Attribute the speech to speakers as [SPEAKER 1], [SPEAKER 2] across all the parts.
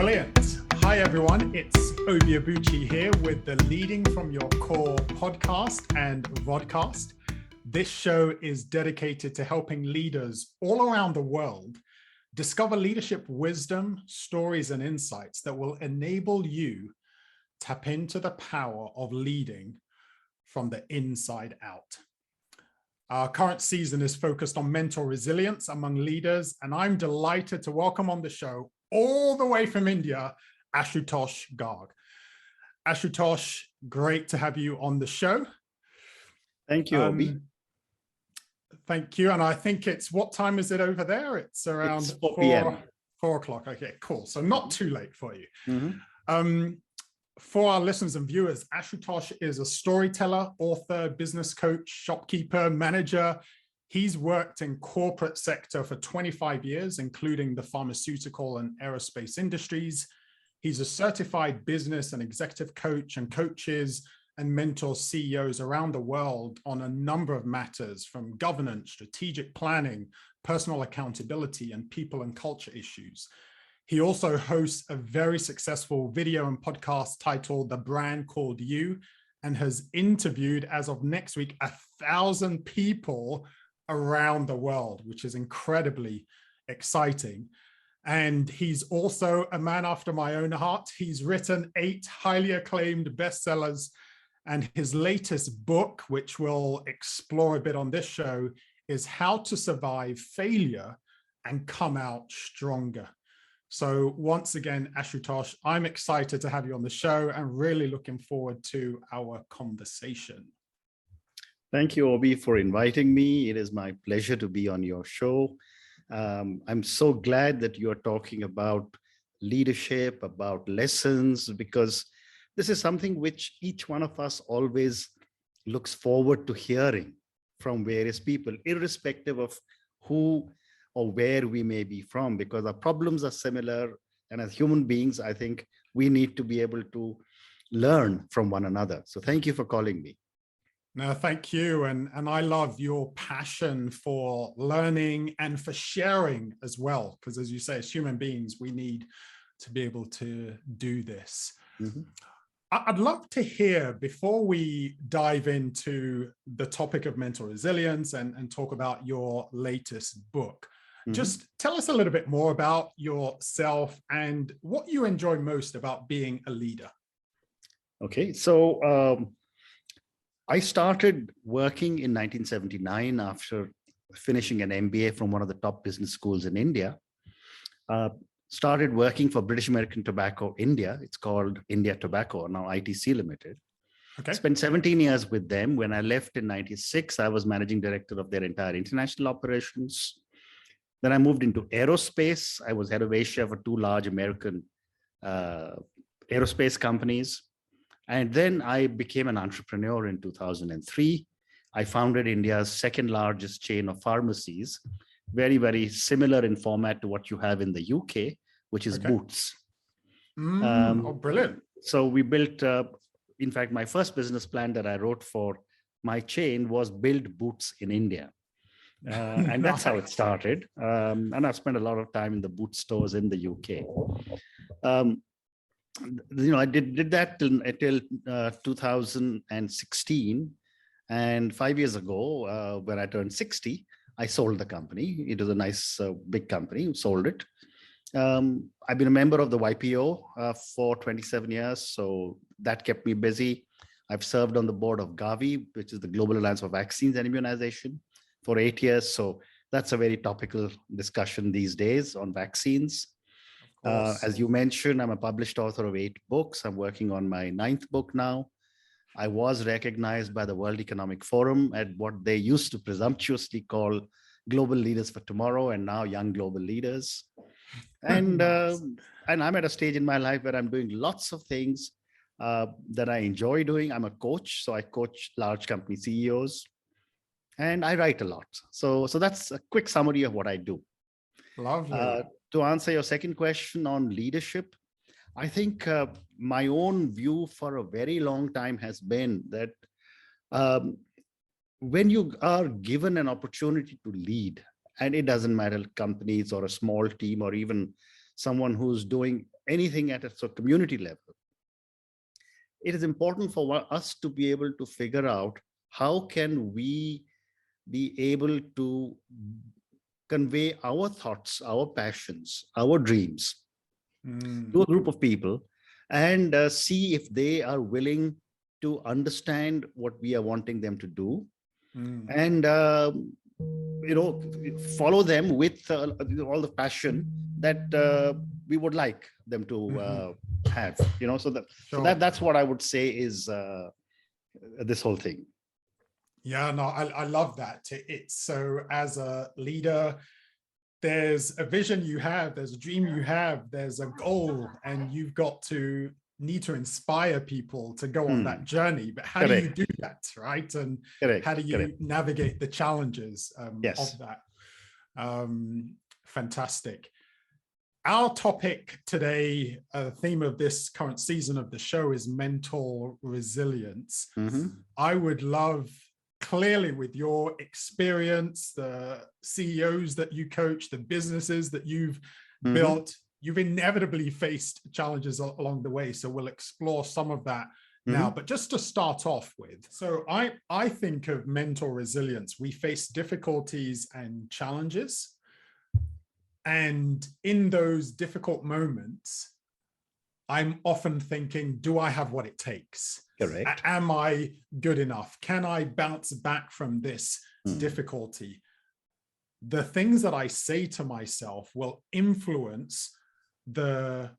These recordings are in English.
[SPEAKER 1] Brilliant. Hi, everyone. It's Obi Abuchi here with the Leading from Your Core podcast and Vodcast. This show is dedicated to helping leaders all around the world discover leadership wisdom, stories, and insights that will enable you tap into the power of leading from the inside out. Our current season is focused on mental resilience among leaders, and I'm delighted to welcome on the show, all the way from India, Ashutosh Garg. Ashutosh, great to have you on the show.
[SPEAKER 2] Thank you, Obi.
[SPEAKER 1] Thank you. And I think what time is it over there? It's around
[SPEAKER 2] 4 p.m.
[SPEAKER 1] 4 o'clock. Okay, cool. So not too late for you.
[SPEAKER 2] Mm-hmm.
[SPEAKER 1] For our listeners and viewers, Ashutosh is a storyteller, author, business coach, shopkeeper, manager. He's worked in corporate sector for 25 years, including the pharmaceutical and aerospace industries. He's a certified business and executive coach and coaches and mentors CEOs around the world on a number of matters, from governance, strategic planning, personal accountability, and people and culture issues. He also hosts a very successful video and podcast titled The Brand Called You, and has interviewed, as of next week, 1,000 people around the world, which is incredibly exciting. And he's also a man after my own heart. He's written 8 highly acclaimed bestsellers, and his latest book, which we'll explore a bit on this show, is How to Survive Failure and Come Out Stronger. So once again, Ashutosh, I'm excited to have you on the show and really looking forward to our conversation.
[SPEAKER 2] Thank you, Obi, for inviting me. It is my pleasure to be on your show. I'm so glad that you're talking about leadership, about lessons, because this is something which each one of us always looks forward to hearing from various people, irrespective of who or where we may be from, because our problems are similar. And as human beings, I think we need to be able to learn from one another. So thank you for calling me.
[SPEAKER 1] No, thank you. And I love your passion for learning and for sharing as well, because as you say, as human beings, we need to be able to do this.
[SPEAKER 2] Mm-hmm.
[SPEAKER 1] I'd love to hear, before we dive into the topic of mental resilience and talk about your latest book, just tell us a little bit more about yourself and what you enjoy most about being a leader.
[SPEAKER 2] Okay, so I started working in 1979 after finishing an MBA from one of the top business schools in India. Started working for British American Tobacco India. It's called India Tobacco, now ITC Limited.
[SPEAKER 1] Okay.
[SPEAKER 2] Spent 17 years with them. When I left in 96, I was managing director of their entire international operations. Then I moved into aerospace. I was head of Asia for 2 large American aerospace companies. And then I became an entrepreneur in 2003. I founded India's 2nd largest chain of pharmacies, very, very similar in format to what you have in the UK, which is Boots.
[SPEAKER 1] Oh, brilliant.
[SPEAKER 2] So we built, in fact, my first business plan that I wrote for my chain was build Boots in India. And that's how it started. And I've spent a lot of time in the Boots stores in the UK. I did that till 2016. And 5 years ago, when I turned 60, I sold the company. It was a nice big company, sold it. I've been a member of the YPO for 27 years. So that kept me busy. I've served on the board of Gavi, which is the Global Alliance for Vaccines and Immunization, for 8 years. So that's a very topical discussion these days on vaccines. As you mentioned, I'm a published author of 8 books. I'm working on my 9th book now. I was recognized by the World Economic Forum at what they used to presumptuously call Global Leaders for Tomorrow, and now Young Global Leaders. And, and I'm at a stage in my life where I'm doing lots of things that I enjoy doing. I'm a coach, so I coach large company CEOs, and I write a lot. So that's a quick summary of what I do.
[SPEAKER 1] Lovely.
[SPEAKER 2] To answer your second question on leadership, I think my own view for a very long time has been that when you are given an opportunity to lead, and it doesn't matter companies or a small team or even someone who's doing anything at a sort of community level, it is important for us to be able to figure out how can we be able to convey our thoughts, our passions, our dreams to a group of people, and see if they are willing to understand what we are wanting them to do, and follow them with all the passion that we would like them to have. That's what I would say is this whole thing.
[SPEAKER 1] Yeah, no, I love that. It's so, as a leader, there's a vision you have, there's a dream you have, there's a goal, and you've got to need to inspire people to go on that journey. But how do you do that, right? And how do you navigate the challenges of that? Fantastic. Our topic today, the theme of this current season of the show, is mental resilience. I would love, clearly with your experience, the CEOs that you coach, the businesses that you've built, you've inevitably faced challenges along the way. So we'll explore some of that now. But just to start off with, so I think of mental resilience. We face difficulties and challenges. And in those difficult moments, I'm often thinking, do I have what it takes?
[SPEAKER 2] Correct.
[SPEAKER 1] Am I good enough? Can I bounce back from this difficulty? The things that I say to myself will influence the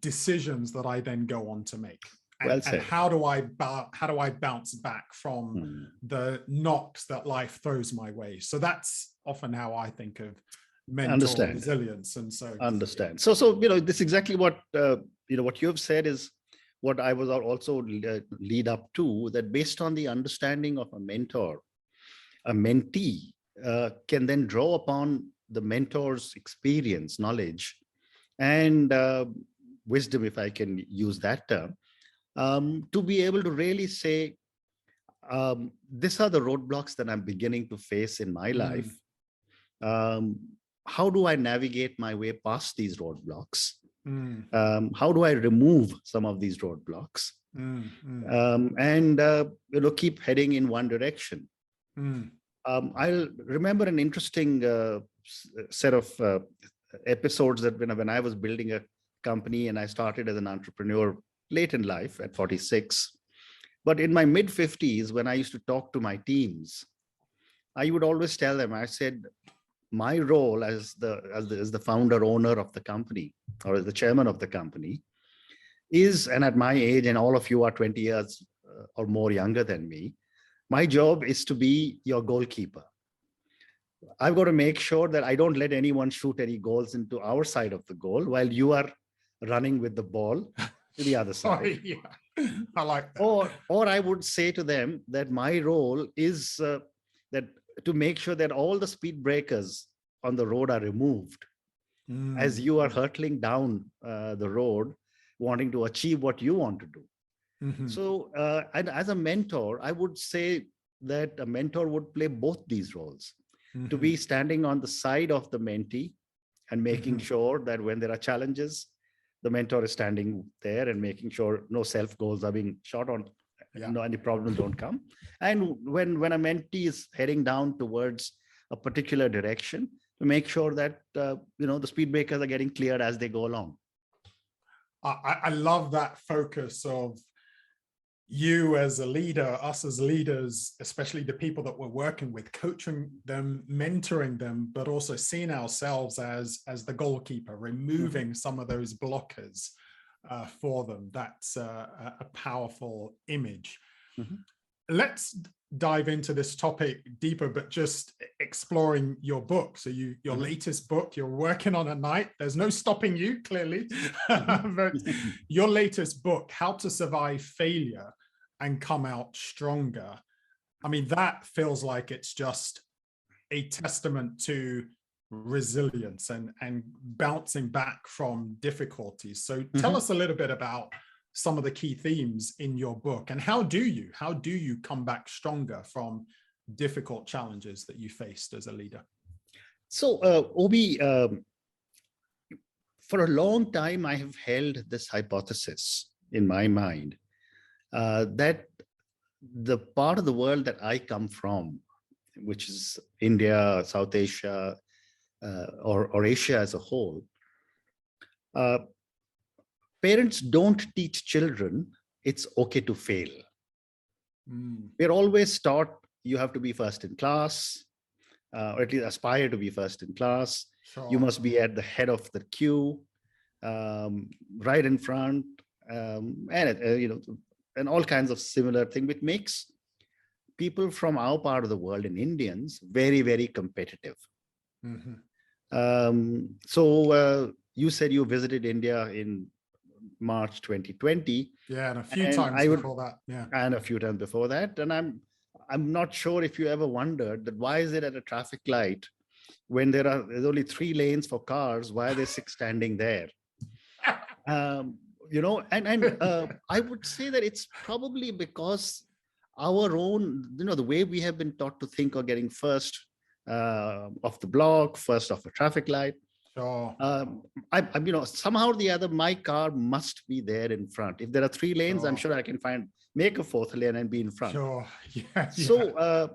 [SPEAKER 1] decisions that I then go on to make. And how do I bounce back from the knocks that life throws my way? So that's often how I think of mental resilience. And so
[SPEAKER 2] this is exactly what what you have said is what I was also lead up to, that based on the understanding of a mentor, a mentee can then draw upon the mentor's experience, knowledge, and wisdom, if I can use that term, to be able to really say, these are the roadblocks that I'm beginning to face in my life. How do I navigate my way past these roadblocks? How do I remove some of these roadblocks and keep heading in one direction? I'll remember an interesting set of episodes that when I was building a company and I started as an entrepreneur late in life at 46. But in my mid 50s, when I used to talk to my teams, I would always tell them, I said, my role as the founder owner of the company, or as the chairman of the company, is, and at my age, and all of you are 20 years or more younger than me, my job is to be your goalkeeper. I've got to make sure that I don't let anyone shoot any goals into our side of the goal while you are running with the ball to the other side.
[SPEAKER 1] I like that.
[SPEAKER 2] Or I would say to them that my role is that to make sure that all the speed breakers on the road are removed as you are hurtling down the road, wanting to achieve what you want to do. So, and as a mentor, I would say that a mentor would play both these roles, to be standing on the side of the mentee and making sure that when there are challenges, the mentor is standing there and making sure no self goals are being shot on, no, any problems don't come. And when a mentee is heading down towards a particular direction, to make sure that the speed breakers are getting cleared as they go along.
[SPEAKER 1] I love that focus of you as a leader, us as leaders, especially the people that we're working with, coaching them, mentoring them, but also seeing ourselves as the goalkeeper, removing some of those blockers for them. That's a powerful image. Let's dive into this topic deeper, but just exploring your book. So your latest book, you're working on at night. There's no stopping you, clearly. But your latest book, How to Survive Failure and Come Out Stronger. I mean, that feels like it's just a testament to resilience and bouncing back from difficulties. So tell us a little bit about some of the key themes in your book, and how do you come back stronger from difficult challenges that you faced as a leader?
[SPEAKER 2] So Obi, for a long time, I have held this hypothesis in my mind that the part of the world that I come from, which is India, South Asia, or Asia as a whole, parents don't teach children it's okay to fail. We're always taught you have to be first in class, or at least aspire to be first in class.
[SPEAKER 1] Sure.
[SPEAKER 2] You must be at the head of the queue, right in front, and all kinds of similar things, which makes people from our part of the world and Indians very, very competitive. So you said you visited India in March 2020.
[SPEAKER 1] Yeah, and a few times before that. Yeah,
[SPEAKER 2] and a few times before that. And I'm not sure if you ever wondered that why is it at a traffic light when there's only 3 lanes for cars? Why are there 6 standing there? I would say that it's probably because our own, the way we have been taught to think of getting first off the block, first off a traffic light.
[SPEAKER 1] Sure.
[SPEAKER 2] Somehow or the other, my car must be there in front. If there are 3 lanes, I'm sure I can make a 4th lane and be in front.
[SPEAKER 1] Sure. Yeah.
[SPEAKER 2] So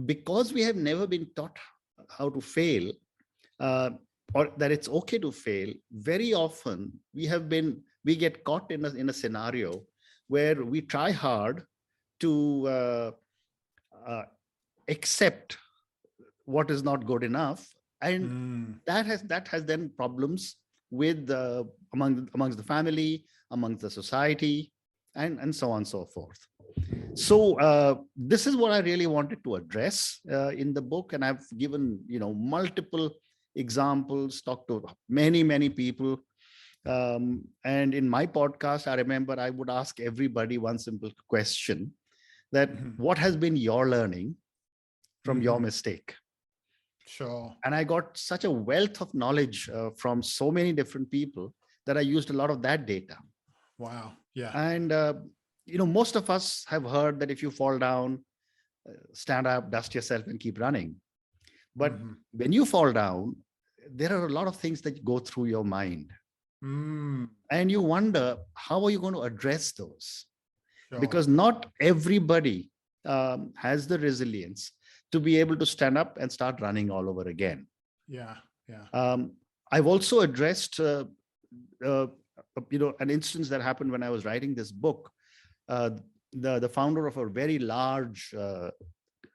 [SPEAKER 2] because we have never been taught how to fail, or that it's okay to fail, very often we get caught in a scenario where we try hard to accept what is not good enough, and that has then problems with amongst the family, amongst the society, and so on and so forth. So this is what I really wanted to address in the book, and I've given multiple examples, talked to many people, and in my podcast, I remember I would ask everybody one simple question: that what has been your learning from your mistake?
[SPEAKER 1] Sure.
[SPEAKER 2] And I got such a wealth of knowledge from so many different people that I used a lot of that data.
[SPEAKER 1] Wow. Yeah.
[SPEAKER 2] And most of us have heard that if you fall down, stand up, dust yourself, and keep running. But when you fall down, there are a lot of things that go through your mind. And you wonder, how are you going to address those? Sure. Because not everybody has the resilience to be able to stand up and start running all over again.
[SPEAKER 1] Yeah. Yeah.
[SPEAKER 2] I've also addressed, an instance that happened when I was writing this book. The founder of a very large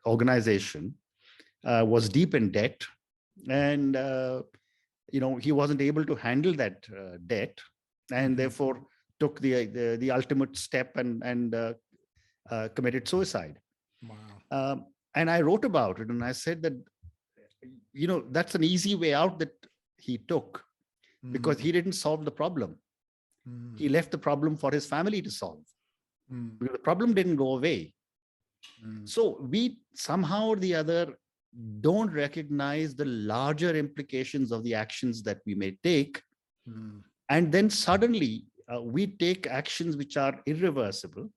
[SPEAKER 2] organization was deep in debt, and he wasn't able to handle that debt, and therefore took the ultimate step and committed suicide.
[SPEAKER 1] Wow.
[SPEAKER 2] And I wrote about it, and I said that that's an easy way out that he took, because he didn't solve the problem. He left the problem for his family to solve. Because the problem didn't go away. So we somehow or the other don't recognize the larger implications of the actions that we may take. And then suddenly we take actions which are irreversible,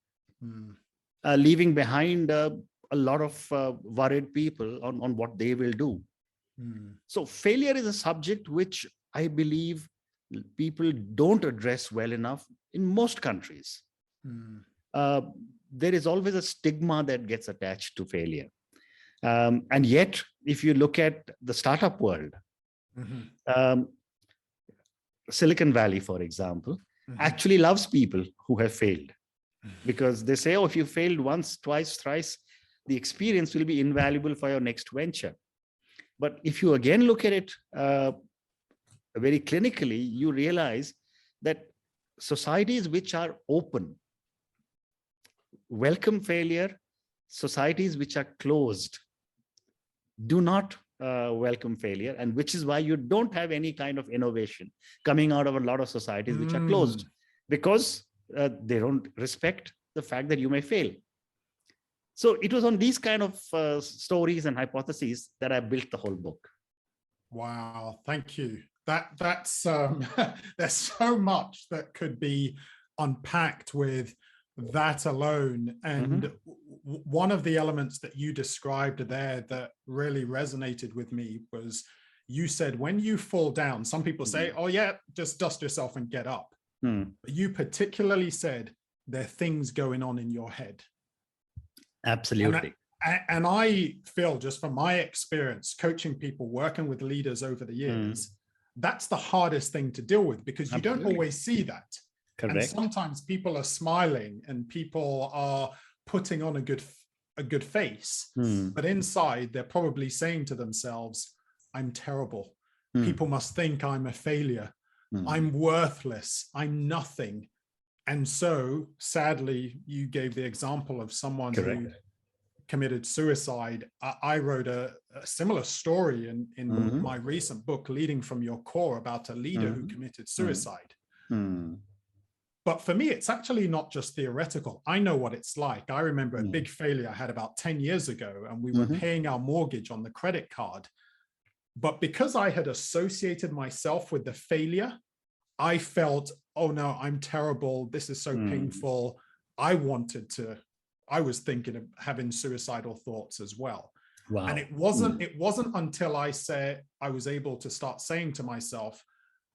[SPEAKER 2] leaving behind a lot of worried people on what they will do. So failure is a subject which I believe people don't address well enough in most countries. There is always a stigma that gets attached to failure. And yet, if you look at the startup world, Silicon Valley, for example, actually loves people who have failed, because they say, oh, if you failed once, twice, thrice, the experience will be invaluable for your next venture. But if you again look at it very clinically, you realize that societies which are open welcome failure. Societies which are closed do not welcome failure, and which is why you don't have any kind of innovation coming out of a lot of societies which are closed, because they don't respect the fact that you may fail. So it was on these kind of stories and hypotheses that I built the whole book.
[SPEAKER 1] Wow, thank you. That's there's so much that could be unpacked with that alone. And one of the elements that you described there that really resonated with me was you said when you fall down, some people say, oh yeah, just dust yourself and get up. But you particularly said there are things going on in your head.
[SPEAKER 2] Absolutely.
[SPEAKER 1] And I feel, just from my experience coaching people, working with leaders over the years, that's the hardest thing to deal with, because you don't always see that.
[SPEAKER 2] Correct.
[SPEAKER 1] And sometimes people are smiling and people are putting on a good face, but inside they're probably saying to themselves, I'm terrible. People must think I'm a failure. I'm worthless. I'm nothing. And so sadly, you gave the example of someone who committed suicide. I wrote a similar story in my recent book, Leading from Your Core, about a leader who committed suicide. But for me, it's actually not just theoretical. I know what it's like. I remember a big failure I had about 10 years ago, and we were paying our mortgage on the credit card. But because I had associated myself with the failure, I felt, oh no, I'm terrible. This is so painful. I was thinking of having suicidal thoughts as well. Wow. And it wasn't until I was able to start saying to myself,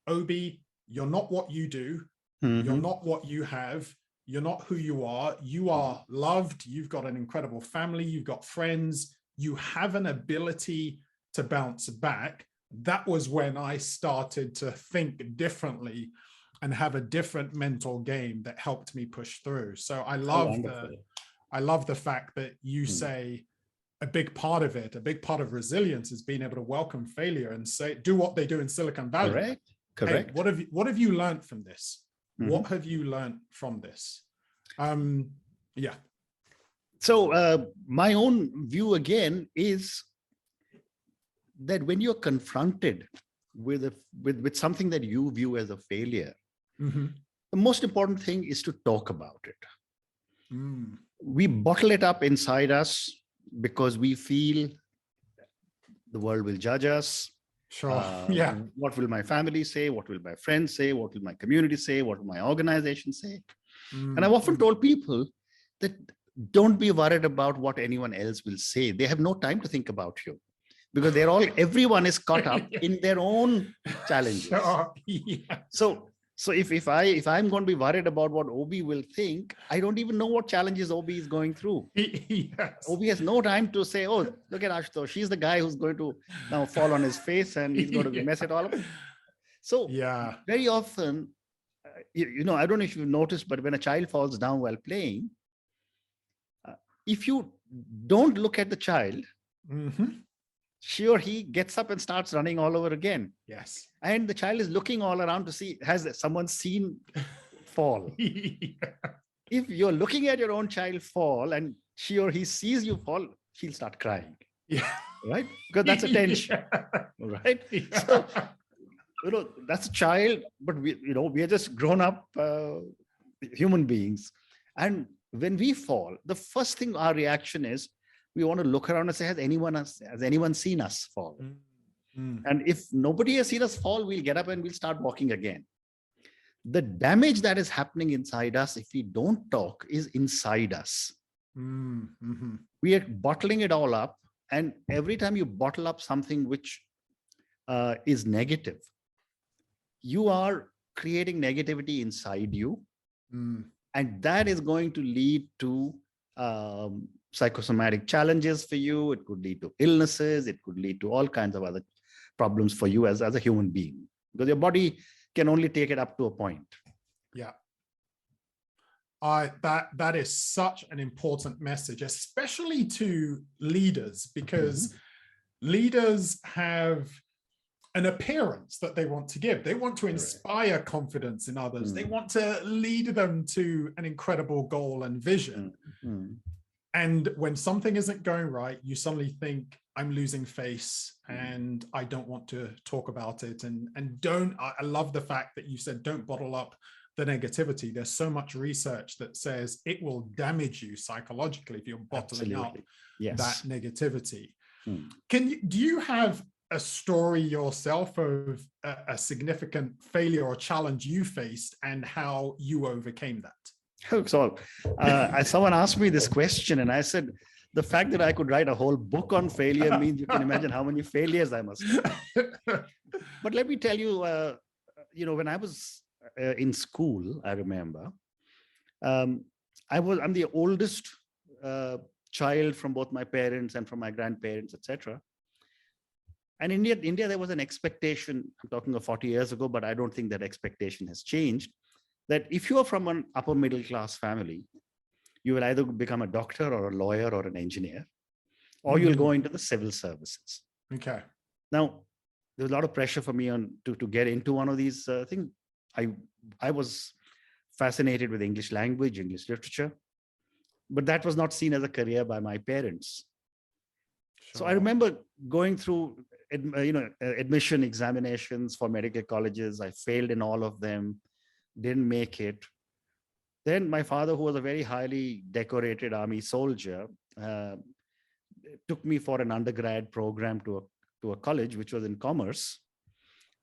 [SPEAKER 1] Obi, you're not what you do. You're not what you have. You're not who you are. You are loved. You've got an incredible family. You've got friends. You have an ability to bounce back. That was when I started to think differently and have a different mental game that helped me push through. So I love the fact that you say a big part of resilience is being able to welcome failure and say, do what they do in Silicon Valley. Correct. Hey, what have you learned from this? What have you learned from this? Yeah.
[SPEAKER 2] So my own view again is that when you're confronted with something that you view as a failure, the most important thing is to talk about it. We bottle it up inside us because we feel the world will judge us.
[SPEAKER 1] Sure.
[SPEAKER 2] What will my family say? What will my friends say? What will my community say? What will my organization say? And I've often told people that don't be worried about what anyone else will say. They have no time to think about you, because everyone is caught up in their own challenges.
[SPEAKER 1] Sure.
[SPEAKER 2] So if I'm going to be worried about what Obi will think, I don't even know what challenges Obi is going through. Obi has no time to say, oh, look at Ashutosh. She's the guy who's going to now fall on his face and he's going to mess it all up. So very often, I don't know if you've noticed, but when a child falls down while playing, if you don't look at the child, she or he gets up and starts running all over again.
[SPEAKER 1] Yes.
[SPEAKER 2] And the child is looking all around to see, has someone seen fall? If you're looking at your own child fall and she or he sees you fall, she'll start crying. Right? Because that's attention. Right? So, that's a child, but we are just grown up human beings. And when we fall, the first thing our reaction is, we want to look around and say, has anyone seen us fall? And if nobody has seen us fall, we'll get up and we'll start walking again. The damage that is happening inside us, if we don't talk, is inside us. We are bottling it all up. And every time you bottle up something which is negative, you are creating negativity inside you. And that is going to lead to psychosomatic challenges for you. It could lead to illnesses. It could lead to all kinds of other problems for you as a human being, because your body can only take it up to a point.
[SPEAKER 1] Yeah. That is such an important message, especially to leaders, because leaders have an appearance that they want to give. They want to inspire confidence in others. They want to lead them to an incredible goal and vision. And when something isn't going right, you suddenly think, I'm losing face and I don't want to talk about it. I love the fact that you said, don't bottle up the negativity. There's so much research that says it will damage you psychologically if you're bottling up that negativity. Do you have a story yourself of a significant failure or challenge you faced and how you overcame that?
[SPEAKER 2] So someone asked me this question and I said, the fact that I could write a whole book on failure means you can imagine how many failures I must have. But let me tell you, when I was in school, I remember, I'm the oldest child from both my parents and from my grandparents, etc. And in India, there was an expectation, I'm talking of 40 years ago, but I don't think that expectation has changed, that if you are from an upper middle class family, you will either become a doctor or a lawyer or an engineer, or you'll go into the civil services.
[SPEAKER 1] Okay.
[SPEAKER 2] Now, there's a lot of pressure for me to get into one of these things. I was fascinated with English language, English literature, but that was not seen as a career by my parents. Sure. So I remember going through, admission examinations for medical colleges. I failed in all of them, didn't make it. Then my father, who was a very highly decorated army soldier, took me for an undergrad program to a college, which was in commerce.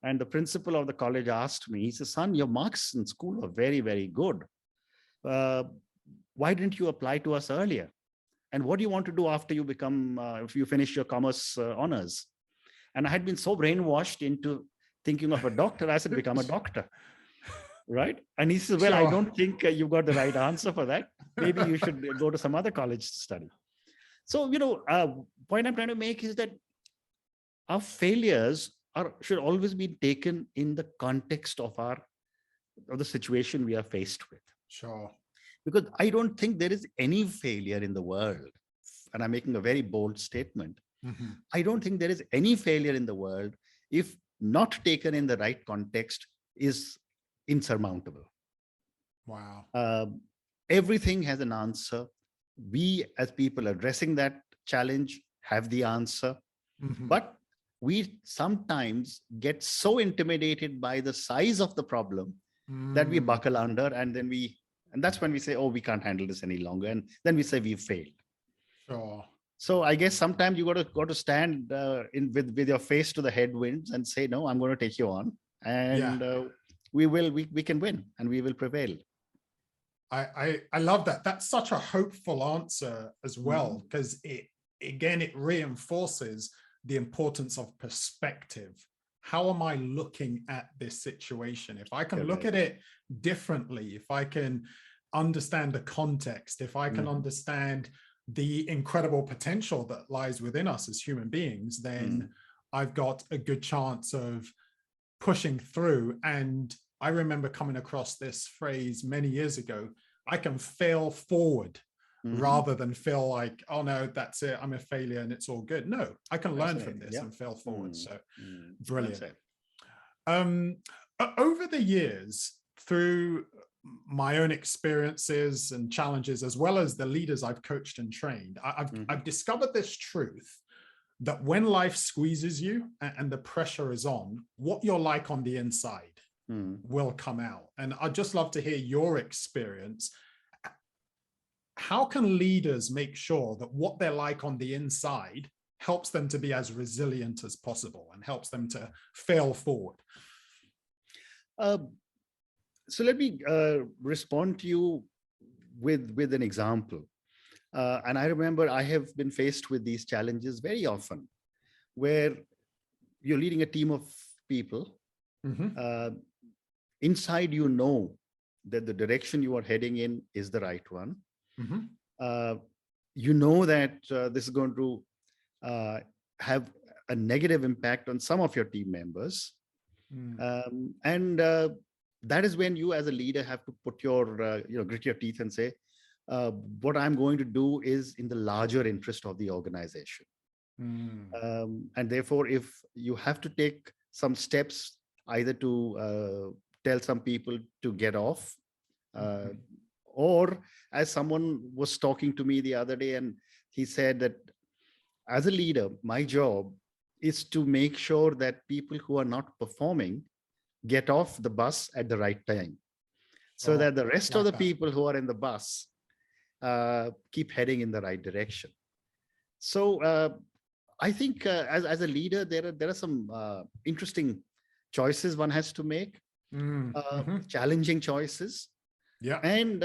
[SPEAKER 2] And the principal of the college asked me, he said, "Son, your marks in school are very, very good. Why didn't you apply to us earlier? And what do you want to do after you if you finish your commerce honors?" And I had been so brainwashed into thinking of a doctor, I said, "Become a doctor." Right? And he says, "Well, sure. I don't think you've got the right answer for that. Maybe you should go to some other college to study." So, point I'm trying to make is that our failures should always be taken in the context of the situation we are faced with.
[SPEAKER 1] Sure.
[SPEAKER 2] Because I don't think there is any failure in the world, and I'm making a very bold statement. Mm-hmm. I don't think there is any failure in the world if not taken in the right context is insurmountable.
[SPEAKER 1] Wow.
[SPEAKER 2] Everything has an answer. We as people addressing that challenge have the answer, but we sometimes get so intimidated by the size of the problem that we buckle under, and that's when we say, "Oh, we can't handle this any longer," and then we say we've failed.
[SPEAKER 1] Sure.
[SPEAKER 2] So I guess sometimes you got to stand with your face to the headwinds and say, "No, I'm going to take you on, and we can win, and we will prevail."
[SPEAKER 1] I love that. That's such a hopeful answer as well, because it reinforces the importance of perspective. How am I looking at this situation? If I can look at it differently, if I can understand the context, if I can understand the incredible potential that lies within us as human beings, then I've got a good chance of pushing through. And I remember coming across this phrase many years ago: I can fail forward, rather than feel like, "Oh no, that's it, I'm a failure and it's all good." No, I can learn from this and fail forward. So brilliant. Over the years, through my own experiences and challenges, as well as the leaders I've coached and trained, I've discovered this truth that when life squeezes you and the pressure is on, what you're like on the inside will come out. And I'd just love to hear your experience. How can leaders make sure that what they're like on the inside helps them to be as resilient as possible and helps them to fail forward?
[SPEAKER 2] So let me respond to you with an example. And I remember I have been faced with these challenges very often, where you're leading a team of people. Inside, you know that the direction you are heading in is the right one. You know that this is going to have a negative impact on some of your team members. And that is when you as a leader have to put your, grit your teeth and say, what I'm going to do is in the larger interest of the organization. And therefore, if you have to take some steps, either to tell some people to get off, or as someone was talking to me the other day, and he said that as a leader, my job is to make sure that people who are not performing get off the bus at the right time, so that the rest of the people who are in the bus keep heading in the right direction. So I think as a leader, there are some interesting choices one has to make, challenging choices.
[SPEAKER 1] Yeah.
[SPEAKER 2] And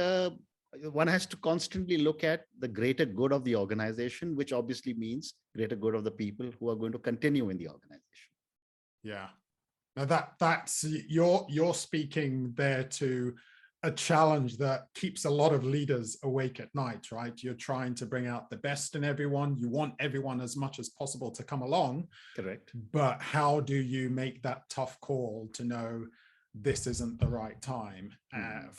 [SPEAKER 2] one has to constantly look at the greater good of the organization, which obviously means greater good of the people who are going to continue in the organization.
[SPEAKER 1] Yeah. Now that's you're speaking there to a challenge that keeps a lot of leaders awake at night, right? You're trying to bring out the best in everyone. You want everyone as much as possible to come along.
[SPEAKER 2] Correct.
[SPEAKER 1] But how do you make that tough call to know this isn't the right time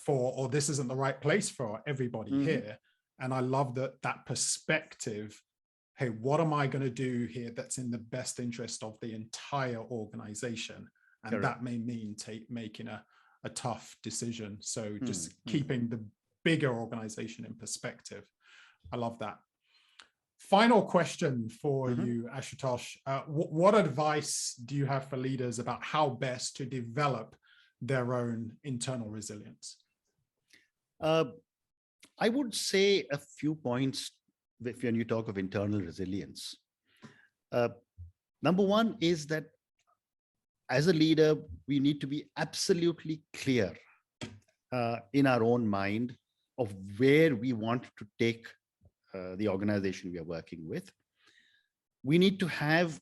[SPEAKER 1] or this isn't the right place for everybody here? And I love that perspective. Hey, what am I going to do here that's in the best interest of the entire organization? And
[SPEAKER 2] Correct.
[SPEAKER 1] that may mean making a tough decision. So just keeping the bigger organization in perspective. I love that. Final question for you, Ashutosh. What advice do you have for leaders about how best to develop their own internal resilience?
[SPEAKER 2] I would say a few points when you talk of internal resilience. Number one is that as a leader, we need to be absolutely clear in our own mind of where we want to take the organization we are working with. We need to have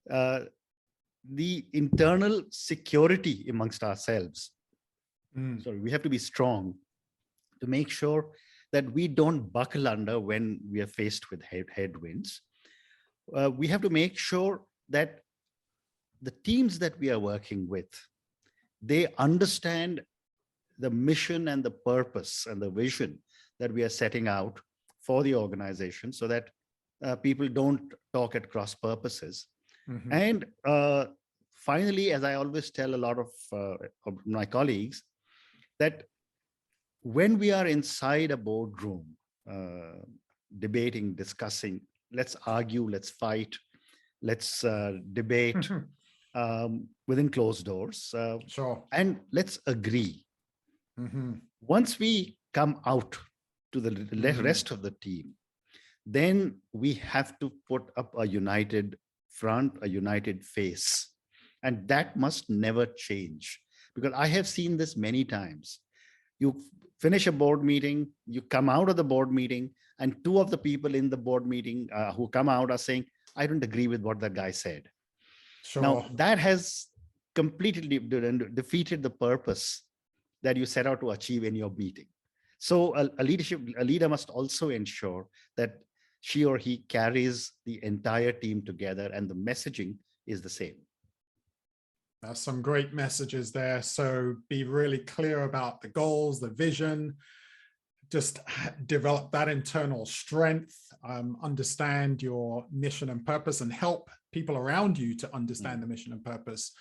[SPEAKER 2] the internal security amongst ourselves. So we have to be strong to make sure that we don't buckle under when we are faced with headwinds. We have to make sure that the teams that we are working with, they understand the mission and the purpose and the vision that we are setting out for the organization, so that people don't talk at cross purposes. And finally, as I always tell a lot of my colleagues, that when we are inside a boardroom, debating, discussing, let's argue, let's fight, let's debate within closed doors,
[SPEAKER 1] sure.
[SPEAKER 2] And let's agree. Once we come out to the rest of the team, then we have to put up a united front, a united face. And that must never change, because I have seen this many times. You finish a board meeting, you come out of the board meeting, and two of the people in the board meeting who come out are saying, I don't agree with what that guy said.
[SPEAKER 1] Sure.
[SPEAKER 2] Now, that has completely defeated the purpose that you set out to achieve in your meeting. So a leader must also ensure that she or he carries the entire team together and the messaging is the same.
[SPEAKER 1] There's some great messages there. So be really clear about the goals, the vision, just develop that internal strength, understand your mission and purpose, and help people around you to understand the mission and purpose.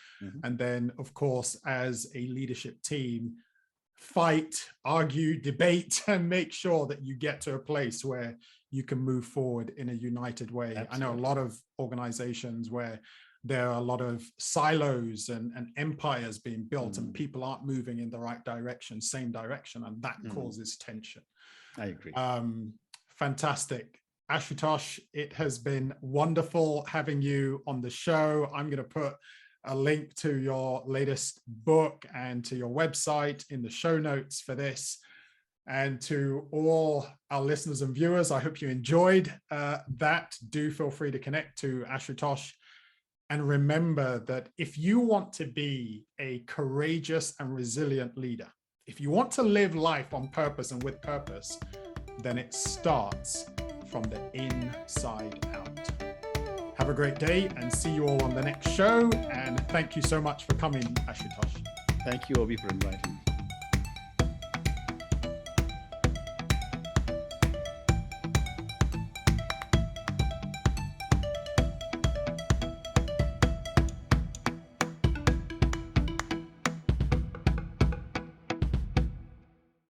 [SPEAKER 1] And then, of course, as a leadership team, fight, argue, debate, and make sure that you get to a place where you can move forward in a united way. Absolutely. I know a lot of organizations where there are a lot of silos and empires being built and people aren't moving in the right direction, same direction, and that causes tension.
[SPEAKER 2] I agree.
[SPEAKER 1] Fantastic. Ashutosh, it has been wonderful having you on the show. I'm going to put a link to your latest book and to your website in the show notes for this. And to all our listeners and viewers, I hope you enjoyed that. Do feel free to connect to Ashutosh. And remember that if you want to be a courageous and resilient leader, if you want to live life on purpose and with purpose, then it starts from the inside out. Have a great day and see you all on the next show. And thank you so much for coming, Ashutosh.
[SPEAKER 2] Thank you, Obi, for inviting me.